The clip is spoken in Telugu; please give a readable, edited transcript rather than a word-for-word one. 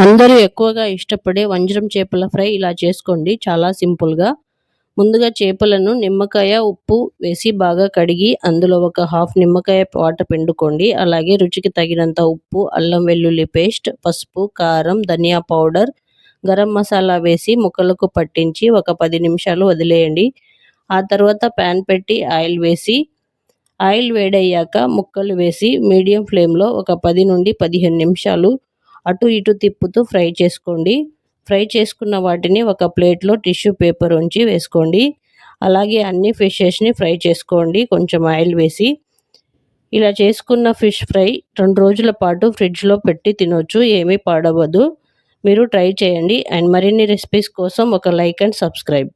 అందరూ ఎక్కువగా ఇష్టపడే వంజరం చేపల ఫ్రై ఇలా చేసుకోండి, చాలా సింపుల్గా. ముందుగా చేపలను నిమ్మకాయ, ఉప్పు వేసి బాగా కడిగి అందులో ఒక హాఫ్ నిమ్మకాయ వాటర్ పిండుకోండి. అలాగే రుచికి తగినంత ఉప్పు, అల్లం వెల్లుల్లి పేస్ట్, పసుపు, కారం, ధనియా పౌడర్, గరం మసాలా వేసి ముక్కలకు పట్టించి ఒక 10 నిమిషాలు వదిలేయండి. ఆ తర్వాత ప్యాన్ పెట్టి ఆయిల్ వేడయ్యాక ముక్కలు వేసి మీడియం ఫ్లేమ్లో ఒక 10 నుండి 15 నిమిషాలు అటు ఇటు తిప్పుతూ ఫ్రై చేసుకోండి. ఫ్రై చేసుకున్న వాటిని ఒక ప్లేట్లో టిష్యూ పేపర్ ఉంచి వేసుకోండి. అలాగే అన్ని ఫిషెస్ని ఫ్రై చేసుకోండి కొంచెం ఆయిల్ వేసి. ఇలా చేసుకున్న ఫిష్ ఫ్రై 2 రోజుల పాటు ఫ్రిడ్జ్లో పెట్టి తినొచ్చు, ఏమీ పాడవదు. మీరు ట్రై చేయండి. అండ్ మరిన్ని రెసిపీస్ కోసం ఒక లైక్ అండ్ సబ్స్క్రైబ్.